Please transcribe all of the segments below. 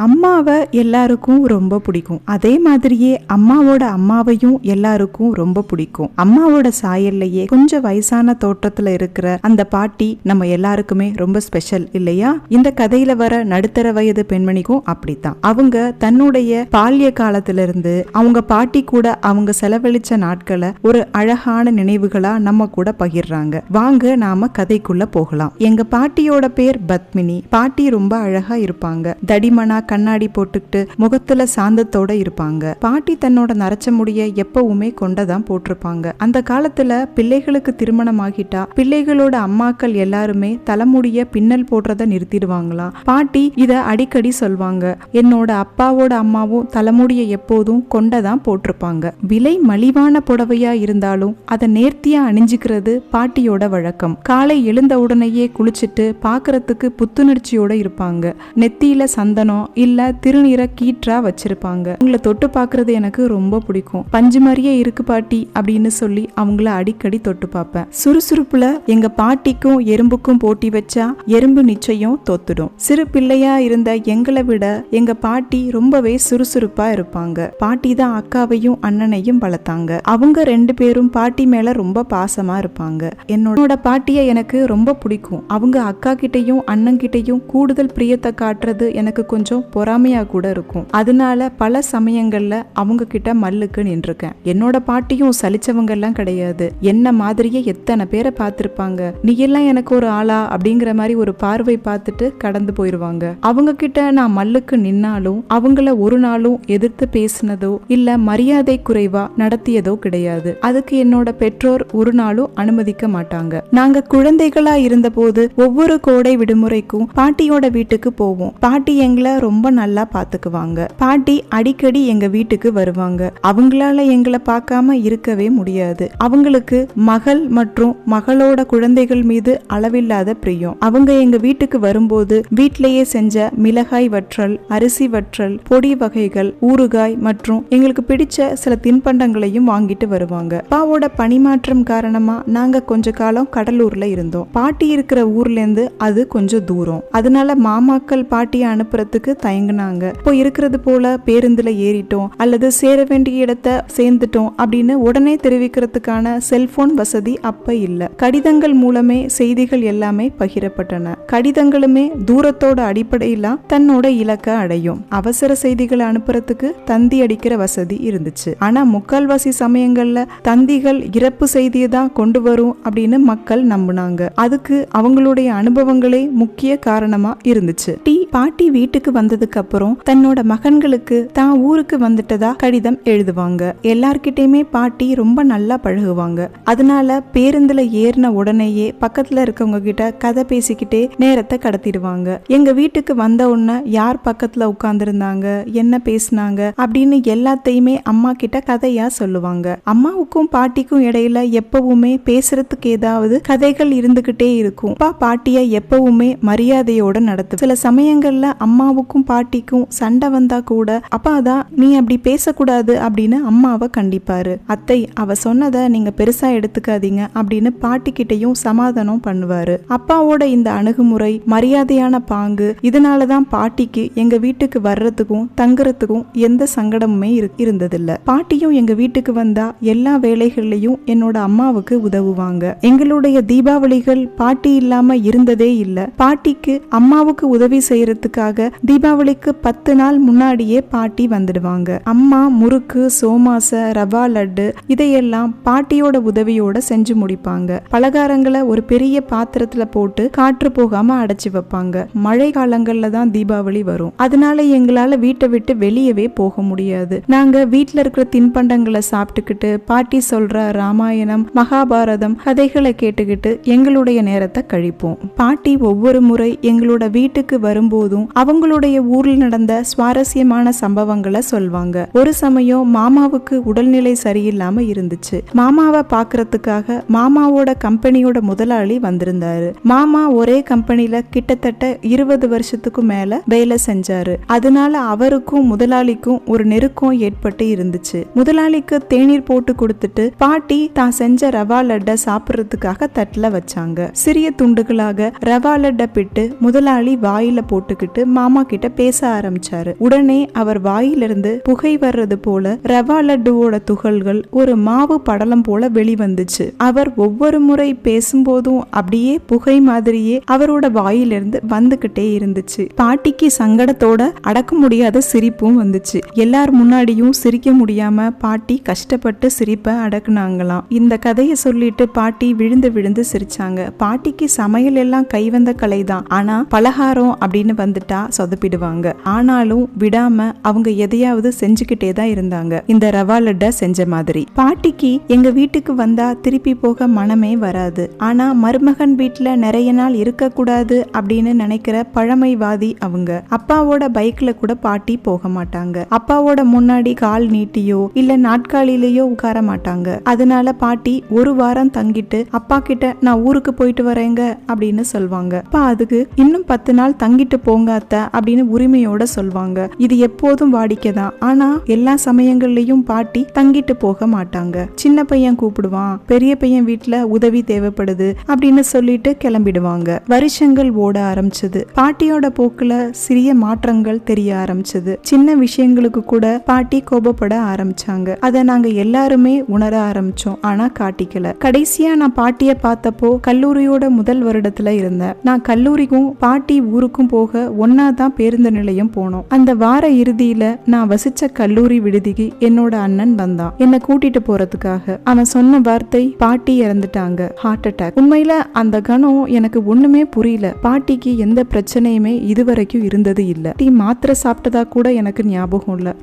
அம்மாவை எல்லாருக்கும் ரொம்ப பிடிக்கும். அதே மாதிரியே அம்மாவோட அம்மாவையும் எல்லாருக்கும் ரொம்ப பிடிக்கும். அம்மாவோட சாயல்லையே கொஞ்சம் வயசான தோற்றத்துல இருக்கிற அந்த பாட்டி நம்ம எல்லாருக்குமே ரொம்ப ஸ்பெஷல் இல்லையா? இந்த கதையில வர நடுத்தர வயது பெண்மணிக்கும் அப்படித்தான். அவங்க தன்னுடைய பால்ய காலத்துல இருந்து அவங்க பாட்டி கூட அவங்க செலவழிச்ச நாட்களை ஒரு அழகான நினைவுகளா நம்ம கூட பகிர்றாங்க. வாங்க நாம கதைக்குள்ள போகலாம். எங்க பாட்டியோட பேர் பத்மினி. பாட்டி ரொம்ப அழகா இருப்பாங்க. தடிமனா கண்ணாடி போட்டுக்கிட்டு முகத்துல சாந்தத்தோட இருப்பாங்க. பாட்டி தன்னோட நரைச்ச முடிய எப்பவுமே கொண்டதான் போட்டிருப்பாங்க. அந்த காலத்துல பிள்ளைகளுக்கு திருமணம் ஆகிட்டா பிள்ளைகளோட அம்மாக்கள் எல்லாருமே தலைமுடிய பின்னல் போடுறத நிறுத்திடுவாங்களாம். பாட்டி இத அடிக்கடி சொல்வாங்க. என்னோட அப்பாவோட அம்மாவும் தலைமுடிய எப்போதும் கொண்டதான் போட்டிருப்பாங்க. விலை மலிவான புடவையா இருந்தாலும் அதை நேர்த்தியா அணிஞ்சுக்கிறது பாட்டியோட வழக்கம். காலை எழுந்த உடனேயே குளிச்சுட்டு பாக்குறதுக்கு புத்துணர்ச்சியோட இருப்பாங்க. நெத்தியில சந்தனம் இல்ல திருநீர கீற்றா வச்சிருப்பாங்க. அவங்கள தொட்டு பாக்குறது எனக்கு ரொம்ப பிடிக்கும். பஞ்சு மாதிரியே இருக்கு பாட்டி அப்படின்னு சொல்லி அவங்கள அடிக்கடி தொட்டு பார்ப்பேன். சுறுசுறுப்புல எங்க பாட்டிக்கும் எறும்புக்கும் போட்டி வச்சா எறும்பு நிச்சயம் தோத்துடும். சிறு பிள்ளையா இருந்த எங்களை விட எங்க பாட்டி ரொம்பவே சுறுசுறுப்பா இருப்பாங்க. பாட்டி தான் அக்காவையும் அண்ணனையும் வளர்த்தாங்க. அவங்க ரெண்டு பேரும் பாட்டி மேல ரொம்ப பாசமா இருப்பாங்க. என்னோட பாட்டிய எனக்கு ரொம்ப பிடிக்கும். அவங்க அக்கா கிட்டையும் அண்ணன் கிட்டையும் கூடுதல் பிரியத்தை காட்டுறது எனக்கு கொஞ்சம் பொறாமையா கூட இருக்கும். அதனால பல சமயங்கள்ல அவங்க கிட்ட மல்லுக்கு நின்றுருக்கேன். என்னோட பாட்டியும் சலிச்சவங்க எல்லாம் கிடையாது. என்ன மாதிரியே எத்தனை பேரை பார்த்திருப்பாங்க. நீ எல்லாம் எனக்கு ஒரு ஆளா அப்படிங்கிற மாதிரி ஒரு பார்வை பார்த்துட்டு கடந்து போயிருவாங்க. அவங்க கிட்ட நான் மல்லுக்கு நின்னாலும் அவங்கள ஒரு நாளும் எதிர்த்து பேசினதோ இல்ல மரியாதை குறைவா நடத்தியதோ கிடையாது. அதுக்கு என்னோட பெற்றோர் ஒரு நாளும் அனுமதிக்க மாட்டாங்க. நாங்க குழந்தைகளா இருந்த போது ஒவ்வொரு கோடை விடுமுறைக்கும் பாட்டியோட வீட்டுக்கு போவோம். பாட்டி எங்களை ரொம்ப நல்லா பாத்துக்குவாங்க. பாட்டி அடிக்கடி எங்க வீட்டுக்கு வருவாங்க. அவங்களால எங்களை பார்க்காம இருக்கவே முடியாது. அவங்களுக்கு மகள் மற்றும் மகளோட குழந்தைகள் மீது அளவில்லாத பிரியம். அவங்க எங்க வீட்டுக்கு வரும்போது வீட்டிலேயே செஞ்ச மிளகாய் வற்றல், அரிசி வற்றல், பொடி வகைகள், ஊறுகாய் மற்றும் எங்களுக்கு பிடிச்ச சில தின்பண்டங்களையும் வாங்கிட்டு வருவாங்க. அப்பாவோட பணிமாற்றம் காரணமா நாங்க கொஞ்ச காலம் கடலூர்ல இருந்தோம். பாட்டி இருக்கிற ஊர்ல இருந்து அது கொஞ்சம் தூரம். அதனால மாமாக்கள் பாட்டியை அனுப்புறதுக்கு தயங்குனாங்க. இப்போ இருக்கிறது போல பேருந்துல ஏறிட்டோம் அல்லது சேர வேண்டிய இடத்தை சேர்ந்துட்டோம் அப்படின்னு உடனே தெரிவிக்கிறதுக்கான செல்போன் வசதி அப்ப இல்ல. கடிதங்கள் மூலமே செய்திகள் எல்லாமே பகிரப்பட்டன. கடிதங்களுமே தூரத்தோட அடிப்படையில தன்னோட இலக்க அடையும். அவசர செய்திகளை அனுப்புறதுக்கு தந்தி அடிக்கிற வசதி இருந்துச்சு. ஆனா முக்கால்வாசி சமயங்கள்ல தந்திகள் இறப்பு செய்தியை தான் கொண்டு வரும் அப்படின்னு மக்கள் நம்பினாங்க. அதுக்கு அவங்களுடைய அனுபவங்களே முக்கிய காரணமா இருந்துச்சு. பாட்டி வீட்டுக்கு வந்ததுக்கு அப்புறம் தன்னோட மகன்களுக்கு தான் ஊருக்கு வந்துட்டதா கடிதம் எழுதுவாங்க. எல்லார்கிட்டயுமே பாட்டி ரொம்ப நல்லா பழகுவாங்க. அதனால பேருந்துல ஏறின உடனேயே பக்கத்துல இருக்கவங்க கிட்ட கதை பேசிக்கிட்டே நேரத்தை கடத்திடுவாங்க. எங்க வீட்டுக்கு வந்த உடனே யார் பக்கத்துல உட்கார்ந்து இருந்தாங்க, என்ன பேசினாங்க அப்படின்னு எல்லாத்தையுமே அம்மா கிட்ட கதையா சொல்லுவாங்க. அம்மாவுக்கும் பாட்டிக்கும் இடையில எப்பவுமே பேசுறதுக்கு ஏதாவது கதைகள் இருந்துகிட்டே இருக்கும். பாட்டிய எப்பவுமே மரியாதையோட நடத்து. சில சமயங்கள்ல அம்மாவுக்கும் பாட்டிக்கும் சண்டை வந்தா கூட அப்பாதான் நீ அப்படி பேசக்கூடாது அப்படின்னு அம்மாவை கண்டிப்பாரு. அத்தை அவ சொன்னதை நீங்க பெருசா எடுத்துக்காதீங்க அப்படின்னு பாட்டி கிட்டையும் சமாதானம் பண்ணுவாரு. அப்பாவோட இந்த அணுகுமுறை, மரியாதையான பாங்கு, இதனாலதான் பாட்டிக்கு எங்க வீட்டுக்கு வர்றதுக்கும் தங்குறதுக்கும் எந்த சங்கடமுமே இருந்ததில்ல. பாட்டியும் எங்க வீட்டுக்கு வந்தா எல்லா வேலைகள்லயும் என்னோட அம்மாவுக்கு உதவுவாங்க. எங்களுடைய தீபாவளிகள் பாட்டி இல்லாம இருந்ததே இல்ல. பாட்டிக்கு அம்மாவுக்கு உதவி செய்யறதுக்காக தீபாவளிக்கு 10 நாள் முன்னாடியே பாட்டி வந்துடுவாங்க. அம்மா முறுக்கு, சோமாச, ரவா லட்டு இதையெல்லாம் பாட்டியோட உதவியோட செஞ்சு முடிப்பாங்க. பலகாரங்களை ஒரு பெரிய பாத்திரத்துல போட்டு காற்று போகாம அடைச்சு வைப்பாங்க. மழை காலங்கள்ல தான் தீபாவளி வரும். அதனால எங்களால வீட்டை விட்டு வெளியவே போக முடியாது. நாங்க வீட்டுல இருக்கிற தின்பண்டங்களை சாப்பிட்டுக்கிட்டு பாட்டி சொல்ற ராமாயணம், மகாபாரதம் கதைகளை கேட்டுக்கிட்டு எங்களுடைய நேரத்தை கழிப்போம். பாட்டி ஒவ்வொரு முறை எங்களோட வீட்டுக்கு வரும்போதும் அவங்களுடைய ஊரில் நடந்த சுவாரஸ்யமான சம்பவங்களை சொல்வாங்க. ஒரு சமயம் மாமாவுக்கு உடல்நிலை சரியில்லாம இருந்துச்சு. மாமாவை பாக்குறதுக்காக மாமாவோட கம்பெனியோட முதலாளி வந்திருந்தாரு. மாமா ஒரே கம்பெனில கிட்டத்தட்ட 20 வருஷத்துக்கு மேல வேலை செஞ்சாரு. அதனால அவருக்கும் முதலாளிக்கும் ஒரு நெருக்கம் ஏற்பட்டு இருந்துச்சு. முதலாளிக்கு தேநீர் போட்டு கொடுத்துட்டு பாட்டி தான் செஞ்ச ரவா லட்டை சாப்பிடுறதுக்காக தட்டுல வச்சாங்க. சிறிய துண்டுகளாக ரவா லட்டை பிட்டு முதலாளி வாயில போட்டுக்கிட்டு மாமா கிட்ட கிட்ட பேச ஆரம்பிச்சாரு. உடனே அவர் வாயிலிருந்து புகை வர்றது போல ரவா லட்டுவோட துகள்கள் ஒரு மாவு படலம் போல வெளிவந்துச்சு. அவர் ஒவ்வொரு முறை பேசும்போதும் அப்படியே புகை மாதிரியே அவரோட வாயிலிருந்து வந்துகிட்டே இருந்துச்சு. பாட்டிக்கு சங்கடத்தோட அடக்க முடியாத சிரிப்பும் வந்துச்சு. எல்லார் முன்னாடியும் சிரிக்க முடியாம பாட்டி கஷ்டப்பட்டு சிரிப்பை அடக்குனாங்களாம். இந்த கதையை சொல்லிட்டு பாட்டி விழுந்து விழுந்து சிரிச்சாங்க. பாட்டிக்கு சமையல் எல்லாம் கைவந்த கலைதான். ஆனா பலகாரம் அப்படின்னு வந்துட்டா சொதப்பிடுவாங்க. ஆனாலும் விடாம அவங்க எதையாவது செஞ்சுக்கிட்டே தான் இருந்தாங்க. இந்த ரவா லட்டை செஞ்ச மாதிரி. பாட்டிக்கு எங்க வீட்டுக்கு வந்தா திருப்பி போக மனமே வராது. ஆனா மருமகன் வீட்டுல நிறைய நாள் இருக்க கூடாது அப்படின்னு நினைக்கிற பழமைவாதி அவங்க. அப்பாவோட பைக்ல கூட பாட்டி போக மாட்டாங்க. அப்பாவோட முன்னாடி கால் நீட்டியோ இல்ல நாட்காலிலேயோ உட்கார மாட்டாங்க. அதனால பாட்டி ஒரு வாரம் தங்கிட்டு அப்பா கிட்ட நான் ஊருக்கு போயிட்டு வரேங்க அப்படின்னு சொல்வாங்க. அப்பா அதுக்கு இன்னும் 10 நாள் தங்கிட்டு போங்க அத்தை அப்படின்னு உரிமையோட சொல்வாங்க. இது எப்போதும் வாடிக்கைதான். ஆனா எல்லா சமயங்கள்லயும் பாட்டி தங்கிட்டு போக மாட்டாங்க. சின்ன பையன் கூப்பிடுவான், பெரிய பையன் வீட்டுல உதவி தேவைப்படுது அப்படின்னு சொல்லிட்டு கிளம்பிடுவாங்க. வருஷங்கள் ஓட ஆரம்பிச்சது. பாட்டியோட போக்குல சிறிய மாற்றங்கள் தெரிய ஆரம்பிச்சது. சின்ன விஷயங்களுக்கு கூட பாட்டி கோபப்பட ஆரம்பிச்சாங்க. அதை நாங்க எல்லாருமே உணர ஆரம்பிச்சோம். ஆனா காட்டிக்கல. கடைசியா நான் பாட்டிய பார்த்தப்போ கல்லூரியோட முதல் வருடத்துல இருந்தேன். நான் கல்லூரிக்கும் பாட்டி ஊருக்கும் போக ஒன்னாதான் பேருந்து நிலையம் போனோம். அந்த வார இறுதியில நான் வசிச்ச கல்லூரி விடுதிக்கு என்னோட அண்ணன் வந்தான் என்னை கூட்டிட்டு போறதுக்காக. அவன் சொன்ன வார்த்தை, பாட்டி இறந்துட்டாங்க, ஹார்ட் அட்டாக். உண்மையில அந்த கணம் எனக்கு ஒண்ணுமே புரியல. பாட்டிக்கு எந்த பிரச்சனையுமே இதுவரைக்கும் இருந்தது இல்ல. டீ மாத்திரை சாப்பிட்டதா கூட எனக்கு ஞாபகம் இல்ல.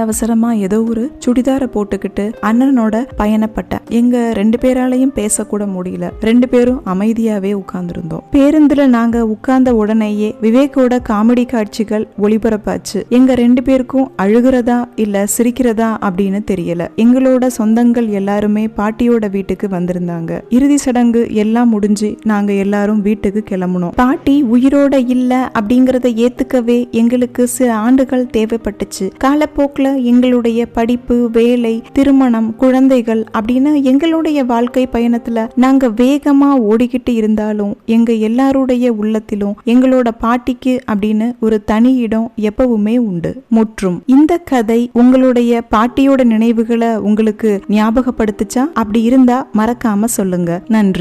அவசரமா ஏதோ ஒரு சுடிதார போட்டுக்கிட்டு அண்ணனோட பயணப்பட்டேன். எங்க 2 பேராலையும் பேசக்கூட முடியல. 2 பேரும் அமைதியாவே உட்கார்ந்துருந்தோம். பேருந்துல நாங்க உட்கார்ந்த உடனேயே விவேக்கோட காமெடி காட்சிகள் ஒளிபரப்பாச்சு. எங்க 2 பேருக்கும் அழுகிறதா இல்ல சிரிக்கிறதா அப்படின்னு தெரியல. எங்களோட சொந்தங்கள் எல்லாருமே பாட்டியோட வீட்டுக்கு வந்திருந்தாங்க. இறுதி சடங்கு எல்லாம் முடிஞ்சு நாங்க எல்லாரும் வீட்டுக்கு கிளம்பணும். பாட்டி உயிரோட இல்ல அப்படிங்கறத ஏத்துக்கவே எங்களுக்கு சில ஆண்டுகள் தேவைப்பட்டுச்சு. காலப்போக்குல எங்களுடைய படிப்பு, வேலை, திருமணம், குழந்தைகள் அப்படின்னு எங்களுடைய வாழ்க்கை பயணத்துல நாங்க வேகமா ஓடிக்கிட்டு இருந்தாலும் எங்க எல்லாருடைய உள்ளத்திலும் எங்களோட பாட்டிக்கு அப்படின்னு ஒரு தனி இடம் எப்பவுமே உண்டு. முற்றும். இந்த கதை உங்களுடைய பாட்டியோட நினைவுகளை உங்களுக்கு ஞாபகப்படுத்துச்சா? அப்படி இருந்தா மறக்காம சொல்லுங்க. நன்றி.